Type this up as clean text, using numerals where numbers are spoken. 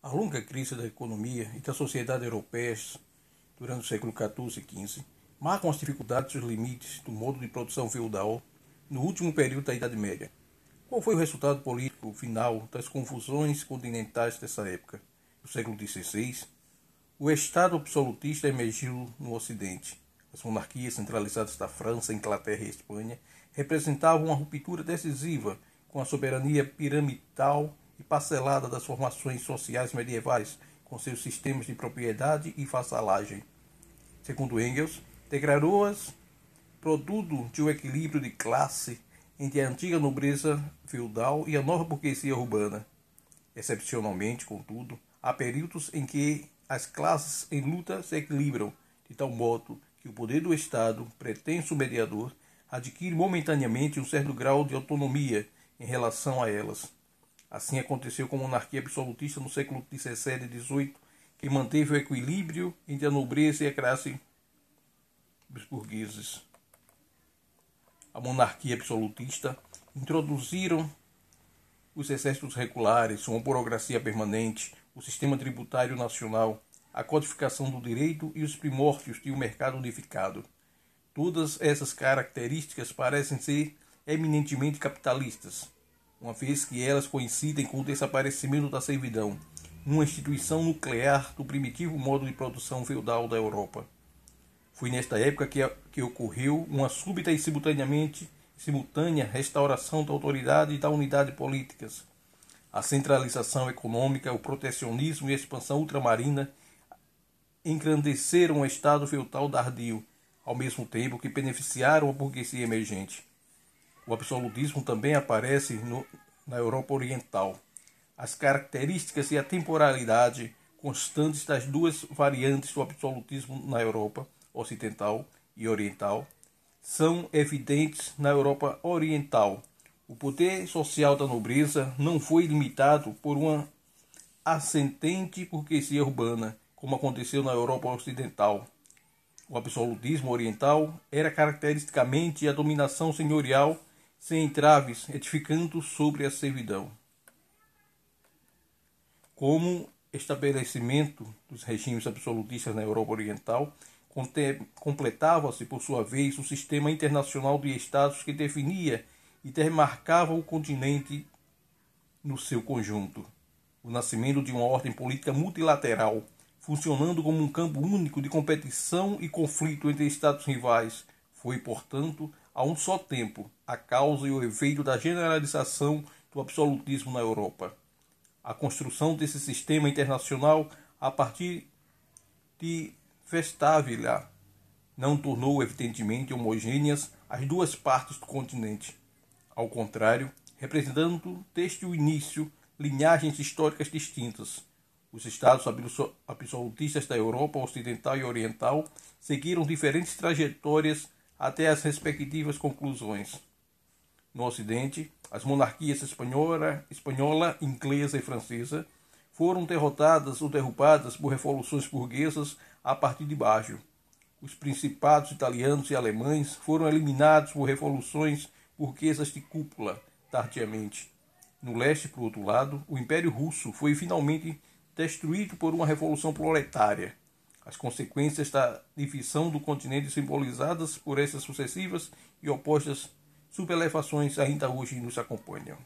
A longa crise da economia e da sociedade europeias durante o século XIV e XV marcam as dificuldades e os limites do modo de produção feudal no último período da Idade Média. Qual foi o resultado político final das confusões continentais dessa época? No século XVI, o Estado absolutista emergiu no Ocidente. As monarquias centralizadas da França, Inglaterra e Espanha representavam uma ruptura decisiva com a soberania piramidal e parcelada das formações sociais medievais, com seus sistemas de propriedade e vassalagem. Segundo Engels, declarou-as produto de um equilíbrio de classe entre a antiga nobreza feudal e a nova burguesia urbana. Excepcionalmente, contudo, há períodos em que as classes em luta se equilibram, de tal modo que o poder do Estado, pretenso mediador, adquire momentaneamente um certo grau de autonomia em relação a elas. Assim aconteceu com a monarquia absolutista no século XVII e XVIII, que manteve o equilíbrio entre a nobreza e a classe dos burgueses. A monarquia absolutista introduziram os exércitos regulares, uma burocracia permanente, o sistema tributário nacional, a codificação do direito e os primórdios de um mercado unificado. Todas essas características parecem ser eminentemente capitalistas, uma vez que elas coincidem com o desaparecimento da servidão, uma instituição nuclear do primitivo modo de produção feudal da Europa. Foi nesta época que ocorreu uma súbita e simultânea restauração da autoridade e da unidade políticas. A centralização econômica, o protecionismo e a expansão ultramarina engrandeceram o Estado feudal tardio, ao mesmo tempo que beneficiaram a burguesia emergente. O absolutismo também aparece na Europa Oriental. As características e a temporalidade constantes das duas variantes do absolutismo na Europa Ocidental e Oriental são evidentes na Europa Oriental. O poder social da nobreza não foi limitado por uma ascendente burguesia urbana, como aconteceu na Europa Ocidental. O absolutismo oriental era caracteristicamente a dominação senhorial sem entraves, edificando sobre a servidão. Como estabelecimento dos regimes absolutistas na Europa Oriental, completava-se, por sua vez, o sistema internacional de estados que definia e demarcava o continente no seu conjunto. O nascimento de uma ordem política multilateral, funcionando como um campo único de competição e conflito entre estados rivais, foi, portanto, a um só tempo, a causa e o efeito da generalização do absolutismo na Europa. A construção desse sistema internacional a partir de Westphalia não tornou evidentemente homogêneas as duas partes do continente. Ao contrário, representando desde o início linhagens históricas distintas. Os estados absolutistas da Europa Ocidental e Oriental seguiram diferentes trajetórias até as respectivas conclusões. No Ocidente, as monarquias espanhola, inglesa e francesa foram derrotadas ou derrubadas por revoluções burguesas a partir de baixo. Os principados italianos e alemães foram eliminados por revoluções burguesas de cúpula, tardiamente. No leste, por outro lado, o Império Russo foi finalmente destruído por uma revolução proletária. As consequências da divisão do continente simbolizadas por essas sucessivas e opostas sublevações ainda hoje nos acompanham.